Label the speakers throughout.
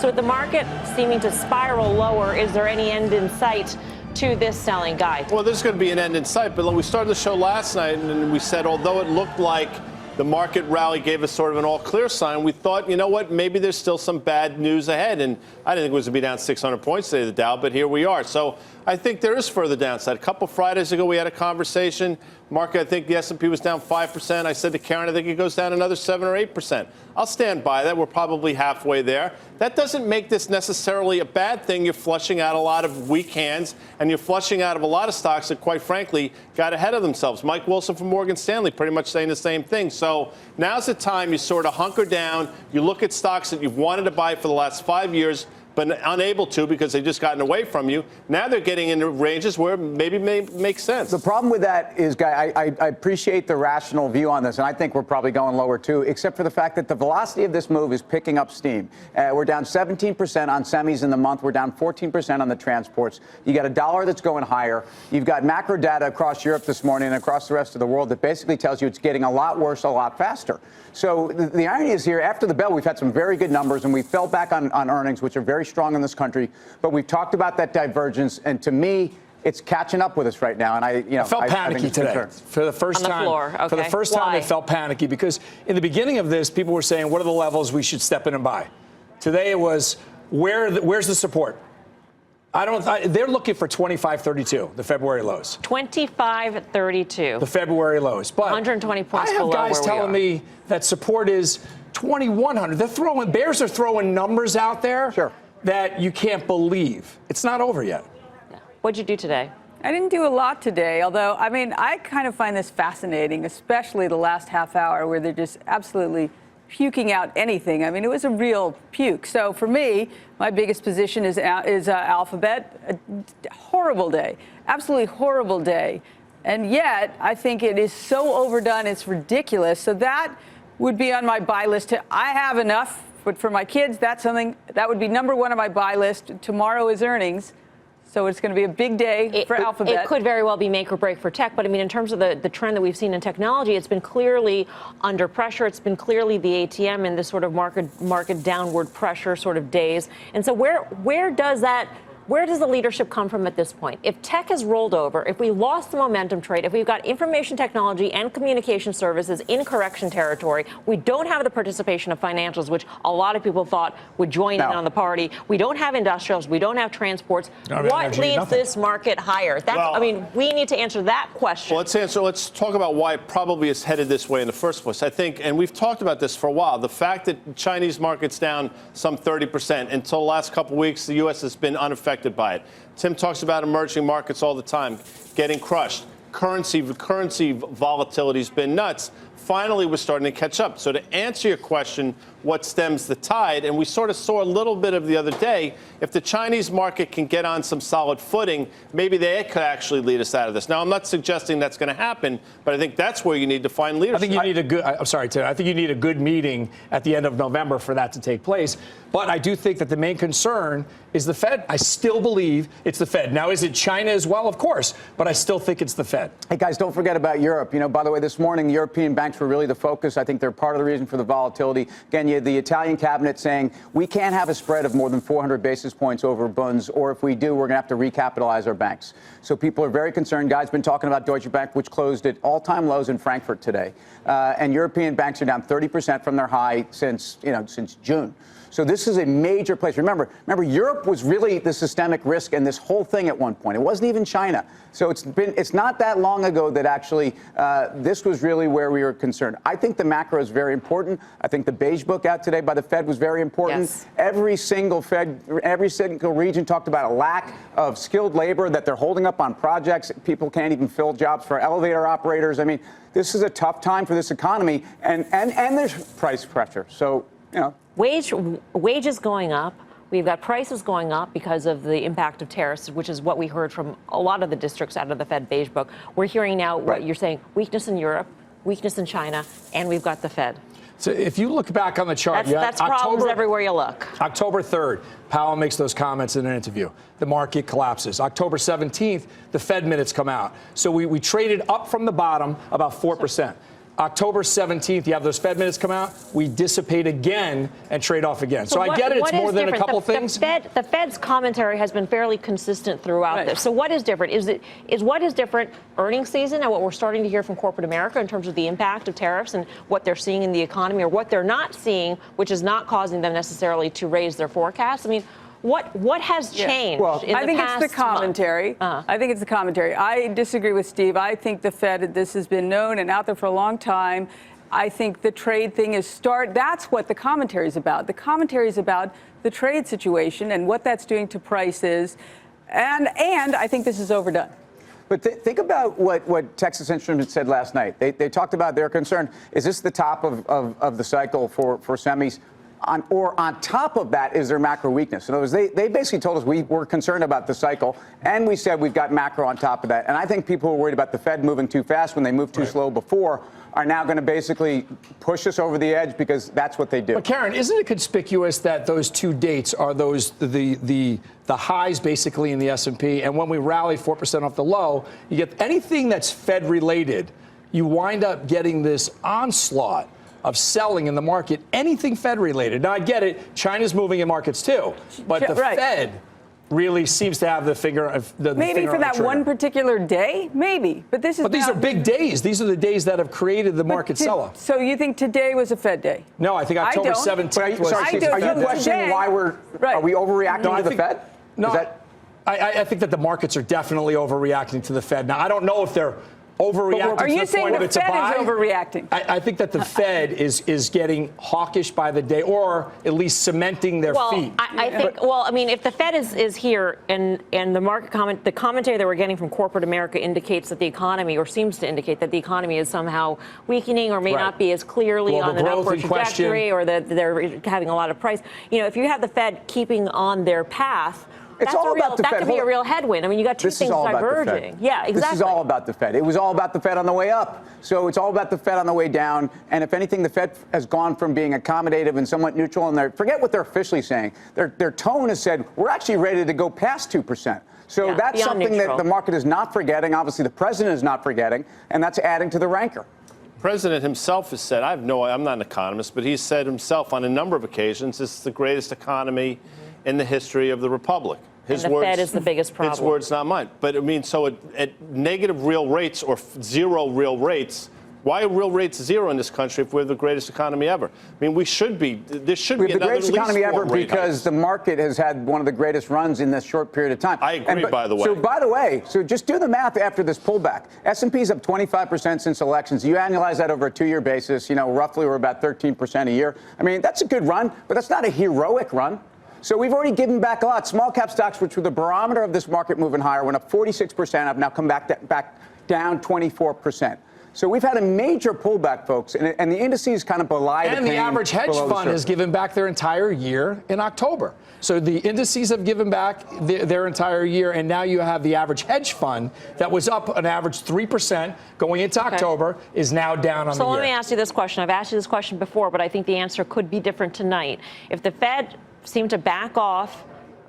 Speaker 1: So with the market seeming to spiral lower, is there any end in sight to this selling, Guy?
Speaker 2: Well, there's going to be an end in sight, but we started the show last night and we said, although it looked like the market rally gave us sort of an all-clear sign, we thought, you know what, maybe there's still some bad news ahead. And I didn't think it was going to be down 600 points today, the Dow, but here we are. So I think there is further downside. A couple Fridays ago, we had a conversation. Market, I think the S&P was down 5%. I said to Karen, I think it goes down another 7 or 8%. I'll stand by that. We're probably halfway there. That doesn't make this necessarily a bad thing. You're flushing out a lot of weak hands, and you're flushing out of a lot of stocks that, quite frankly, got ahead of themselves. Mike Wilson from Morgan Stanley pretty much saying the same thing. So now's the time you sort of hunker down. You look at stocks that you've wanted to buy for the last 5 years, but unable to because they've just gotten away from you. Now they're getting into ranges where maybe may make sense.
Speaker 3: The problem with that is, Guy, I appreciate the rational view on this, and I think we're probably going lower too, except for the fact that the velocity of this move is picking up steam. We're down 17% on semis in the month. We're down 14% on the transports. You got a dollar that's going higher. You've got macro data across Europe this morning and across the rest of the world that basically tells you it's getting a lot worse a lot faster. So the irony is here, after the bell, we've had some very good numbers, and we fell back on earnings, which are very strong in this country. But we've talked about that divergence, and to me, it's catching up with us right now. And I
Speaker 4: felt panicky today for the first time.
Speaker 1: Okay.
Speaker 4: For the first time, it felt panicky because in the beginning of this, people were saying, "What are the levels we should step in and buy?" Today, it was, "Where's the support?" They're looking for 25.32, the February lows.
Speaker 1: 25.32.
Speaker 4: The February lows. But
Speaker 1: 120 points
Speaker 4: I have
Speaker 1: below
Speaker 4: guys
Speaker 1: where we
Speaker 4: telling
Speaker 1: are.
Speaker 4: me that support is 2,100. Bears are throwing numbers out there that you can't believe. It's not over yet.
Speaker 1: Yeah. What'd you do today?
Speaker 5: I didn't do a lot today, although, I mean, I kind of find this fascinating, especially the last half hour where they're just absolutely puking out anything. I mean, it was a real puke. So for me, my biggest position is Alphabet. A horrible day, absolutely horrible day. And yet, I think it is so overdone, it's ridiculous. So that would be on my buy list. I have enough, but for my kids, that's something that would be number one on my buy list. Tomorrow is earnings. So it's going to be a big day for Alphabet.
Speaker 1: It could very well be make or break for tech. But I mean, in terms of the trend that we've seen in technology, it's been clearly under pressure. It's been clearly the ATM in this sort of market downward pressure sort of days. And so where does the leadership come from at this point? If tech has rolled over, if we lost the momentum trade, if we've got information technology and communication services in correction territory, we don't have the participation of financials, which a lot of people thought would join in on the party. We don't have industrials. We don't have transports. What leads this market higher? I mean, we need to answer that question.
Speaker 2: Well, let's talk about why it probably is headed this way in the first place. I think, and we've talked about this for a while, the fact that the Chinese market's down some 30% until the last couple of weeks, the U.S. has been unaffected by it. Tim talks about emerging markets all the time getting crushed. Currency volatility has been nuts. Finally, we're starting to catch up. So to answer your question, what stems the tide, and we sort of saw a little bit of the other day, if the Chinese market can get on some solid footing, maybe they could actually lead us out of this. Now, I'm not suggesting that's going to happen, but I think that's where you need to find leadership.
Speaker 4: I think you need a good, I'm sorry, Tim, I think you need a good meeting at the end of November for that to take place. But I do think that the main concern is the Fed. I still believe it's the Fed. Now, is it China as well? Of course. But I still think it's the Fed.
Speaker 3: Hey, guys, don't forget about Europe. You know, by the way, this morning, the European banks were really the focus. I think they're part of the reason for the volatility. Again, you had the Italian cabinet saying we can't have a spread of more than 400 basis points over bonds, or if we do, we're going to have to recapitalize our banks. So people are very concerned. Guy's been talking about Deutsche Bank, which closed at all-time lows in Frankfurt today. And European banks are down 30% from their high since June. So this is a major place. Remember, Europe was really the systemic risk in this whole thing at one point. It wasn't even China. So it's not that long ago that actually this was really where we were concerned. I think the macro is very important. I think the beige book out today by the Fed was very important.
Speaker 1: Yes.
Speaker 3: Every single region talked about a lack of skilled labor, that they're holding up on projects. People can't even fill jobs for elevator operators. I mean, this is a tough time for this economy, and there's price pressure. So, you know.
Speaker 1: Wages going up. We've got prices going up because of the impact of tariffs, which is what we heard from a lot of the districts out of the Fed beige book. We're hearing now what you're saying, weakness in Europe, weakness in China, and we've got the Fed.
Speaker 4: So if you look back on the chart,
Speaker 1: that's problems everywhere you look.
Speaker 4: October 3rd, Powell makes those comments in an interview. The market collapses. October 17th, the Fed minutes come out. So we traded up from the bottom about 4%. October 17th, you have those Fed minutes come out, we dissipate again and trade off again. So I get it, it's more than a couple things.
Speaker 1: The Fed's commentary has been fairly consistent throughout this. So what is different? Is what is different earnings season and what we're starting to hear from corporate America in terms of the impact of tariffs and what they're seeing in the economy or what they're not seeing, which is not causing them necessarily to raise their forecasts? I mean, what has changed in the past
Speaker 5: I think it's the commentary. I think it's the commentary. I disagree with Steve. I think the Fed, this has been known and out there for a long time. I think the trade thing is that's what the commentary is about. The commentary is about the trade situation and what that's doing to prices. And I think this is overdone.
Speaker 3: But think about what Texas Instruments said last night. They talked about their concern. Is this the top of the cycle for semis? On top of that, is there macro weakness? In other words, they basically told us we were concerned about the cycle, and we said we've got macro on top of that. And I think people who are worried about the Fed moving too fast when they moved too slow before are now going to basically push us over the edge because that's what they do.
Speaker 4: But Karen, isn't it conspicuous that those two dates are the highs basically in the S&P, and when we rally 4% off the low, you get anything that's Fed related, you wind up getting this onslaught of selling in the market, anything Fed related. Now, I get it, China's moving in markets too, but the Fed really seems to have the finger of the
Speaker 5: maybe
Speaker 4: finger
Speaker 5: for
Speaker 4: on the
Speaker 5: that
Speaker 4: trigger.
Speaker 5: one particular day, maybe. But these
Speaker 4: are big days. These are the days that have created the market sell-off.
Speaker 5: So you think today was a Fed day?
Speaker 4: No, I think October 17th was.
Speaker 3: Are you questioning why are we overreacting to the Fed?
Speaker 4: No, I think that the markets are definitely overreacting to the Fed. Now, I don't know if they're overreacting
Speaker 5: are you
Speaker 4: to the
Speaker 5: saying
Speaker 4: point
Speaker 5: the
Speaker 4: of it's a
Speaker 5: Fed
Speaker 4: buy.
Speaker 5: is overreacting?
Speaker 4: I think that the Fed is getting hawkish by the day, or at least cementing their feet.
Speaker 1: I think. Well, I mean, if the Fed is here and the commentary that we're getting from corporate America indicates that the economy, or seems to indicate that the economy is somehow weakening, or may not be as clearly
Speaker 4: Global
Speaker 1: on an
Speaker 4: growth
Speaker 1: upward
Speaker 4: in
Speaker 1: trajectory, or that they're having a lot of price. You know, if you have the Fed keeping on their path. That could be a real headwind. I mean, you got two things diverging. Yeah, exactly.
Speaker 3: This is all about the Fed. It was all about the Fed on the way up. So it's all about the Fed on the way down. And if anything, the Fed has gone from being accommodative and somewhat neutral. And forget what they're officially saying. Their tone has said, we're actually ready to go past 2%. So that's something that the market is not forgetting. Obviously, the president is not forgetting. And that's adding to the rancor.
Speaker 2: The president himself has said, I'm not an economist, but he's said himself on a number of occasions, this is the greatest economy in the history of the republic.
Speaker 1: His words, Fed is the biggest problem.
Speaker 2: His words, not mine. But I mean, so at negative real rates or zero real rates, why are real rates zero in this country if we're the greatest economy ever? I mean, there should be
Speaker 3: the greatest economy ever because the market has had one of the greatest runs in this short period of time.
Speaker 2: I agree, by the way.
Speaker 3: So just do the math after this pullback. S&P's up 25% since elections. You annualize that over a 2-year basis, roughly we're about 13% a year. I mean, that's a good run, but that's not a heroic run. So we've already given back a lot. Small cap stocks, which were the barometer of this market moving higher, went up 46%, have now come back down 24%. So we've had a major pullback, folks, and the indices kind of belie the pain.
Speaker 4: And the average hedge fund has given back their entire year in October. So the indices have given back their entire year, and now you have the average hedge fund that was up an average 3% going into October is now down on the year.
Speaker 1: So let me ask you this question. I've asked you this question before, but I think the answer could be different tonight. If the Fed seemed to back off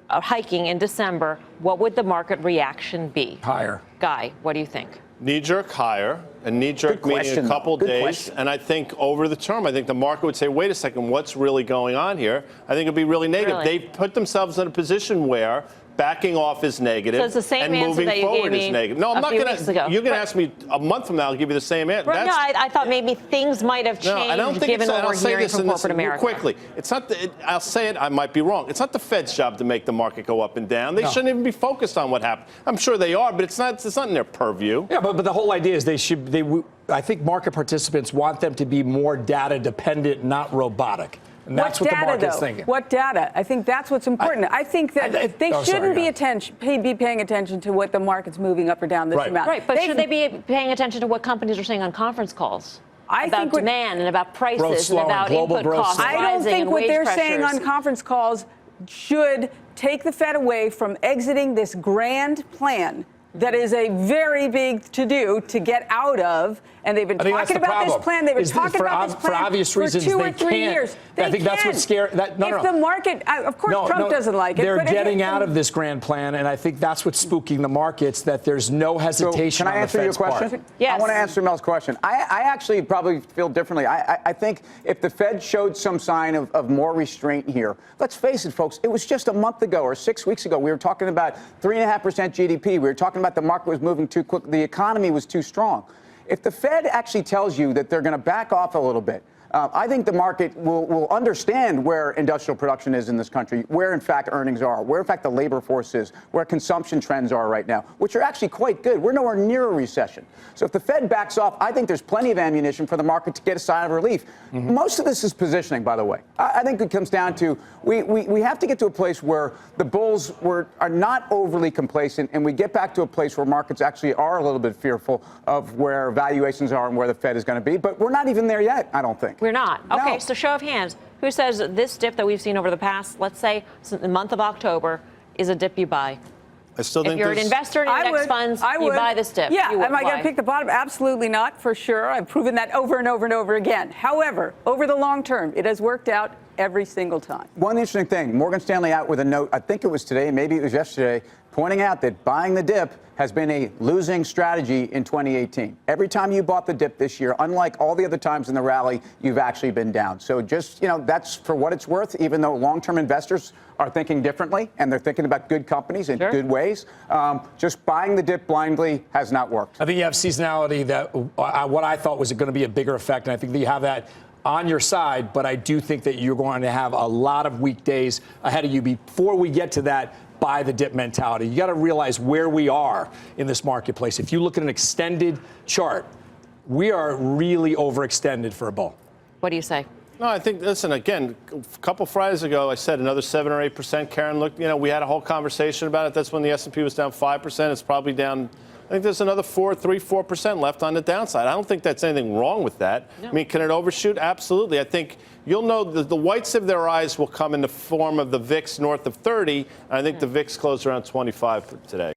Speaker 1: hiking in December, what would the market reaction be?
Speaker 4: Higher.
Speaker 1: Guy, what do you think?
Speaker 2: Knee-jerk higher, and knee-jerk meaning a couple days. And I think over the term, I think the market would say, wait a second, what's really going on here? I think it would be really negative.
Speaker 1: Really?
Speaker 2: They've put themselves in a position where backing off is negative,
Speaker 1: so it's the same
Speaker 2: and moving
Speaker 1: that you
Speaker 2: forward
Speaker 1: gave me
Speaker 2: is negative. No, I'm not going to. You're going to ask me a month from now. I'll give you the same answer.
Speaker 1: Right, I thought maybe things might have changed.
Speaker 2: No, I don't think
Speaker 1: given what we're hearing from corporate America.
Speaker 2: Quickly, it's not. I'll say it. I might be wrong. It's not the Fed's job to make the market go up and down. They shouldn't even be focused on what happened. I'm sure they are, but it's not. It's not in their purview.
Speaker 4: Yeah, but the whole idea is I think market participants want them to be more data dependent, not robotic. And that's what the market's thinking.
Speaker 5: What data? I think that's what's important. I think that they shouldn't be paying attention to what the market's moving up or down this amount.
Speaker 1: Right, but should they be paying attention to what companies are saying on conference calls? About demand and about prices and about input costs.
Speaker 5: I don't think what they're saying on conference calls should take the Fed away from exiting this grand plan that is a very big to-do to get out of and they've been
Speaker 4: I think that's
Speaker 5: talking
Speaker 4: the
Speaker 5: about
Speaker 4: problem.
Speaker 5: this plan. They've been
Speaker 4: Is
Speaker 5: talking
Speaker 4: for
Speaker 5: about this plan
Speaker 4: for obvious reasons
Speaker 5: for 2
Speaker 4: they
Speaker 5: or 3
Speaker 4: can't.
Speaker 5: years.
Speaker 4: I think that's what's scary.
Speaker 5: If the market, of course, Trump doesn't like it.
Speaker 4: They're
Speaker 5: but
Speaker 4: getting out of this grand plan, and I think that's what's spooking the markets. That there's no hesitation.
Speaker 3: So can I answer your question?
Speaker 1: Yes.
Speaker 3: I want to answer Mel's question. I actually probably feel differently. I think if the Fed showed some sign of more restraint here, let's face it, folks, it was just a month ago or 6 weeks ago. We were talking about 3.5% GDP. We were talking about the market was moving too quick. The economy was too strong. If the Fed actually tells you that they're going to back off a little bit, I think the market will understand where industrial production is in this country, where, in fact, earnings are, where, in fact, the labor force is, where consumption trends are right now, which are actually quite good. We're nowhere near a recession. So if the Fed backs off, I think there's plenty of ammunition for the market to get a sign of relief. Mm-hmm. Most of this is positioning, by the way. I think it comes down to we have to get to a place where the bulls are not overly complacent, and we get back to a place where markets actually are a little bit fearful of where valuations are and where the Fed is going to be. But we're not even there yet, I don't think.
Speaker 1: We're not. Okay,
Speaker 3: No.
Speaker 1: so show of hands. Who says this dip that we've seen over the past, let's say, since the month of October, is a dip you buy?
Speaker 2: I still think
Speaker 1: If you're an investor in index funds, you buy this dip.
Speaker 5: Yeah,
Speaker 1: You would.
Speaker 5: am I going
Speaker 1: Why?
Speaker 5: to pick the bottom? Absolutely not, for sure. I've proven that over and over and over again. However, over the long term, it has worked out every single time.
Speaker 3: One interesting thing, Morgan Stanley out with a note, I think it was today, maybe it was yesterday, pointing out that buying the dip has been a losing strategy in 2018. Every time you bought the dip this year, unlike all the other times in the rally, you've actually been down. So just, that's for what it's worth, even though long-term investors are thinking differently and they're thinking about good companies in good ways. Just buying the dip blindly has not worked.
Speaker 4: I think you have seasonality that what I thought was going to be a bigger effect, and I think that you have that on your side, but I do think that you're going to have a lot of weekdays ahead of you before we get to that buy the dip mentality. You got to realize where we are in this marketplace. If you look at an extended chart, we are really overextended for a bull.
Speaker 1: What do you say?
Speaker 2: No, I think, listen, again, a couple Fridays ago, I said another 7 or 8%. Karen, look, we had a whole conversation about it. That's when the S&P was down 5%. It's probably down, I think there's another 4% left on the downside. I don't think that's anything wrong with that. No. I mean, can it overshoot? Absolutely. I think you'll know the whites of their eyes will come in the form of the VIX north of 30. I think the VIX closed around 25 today.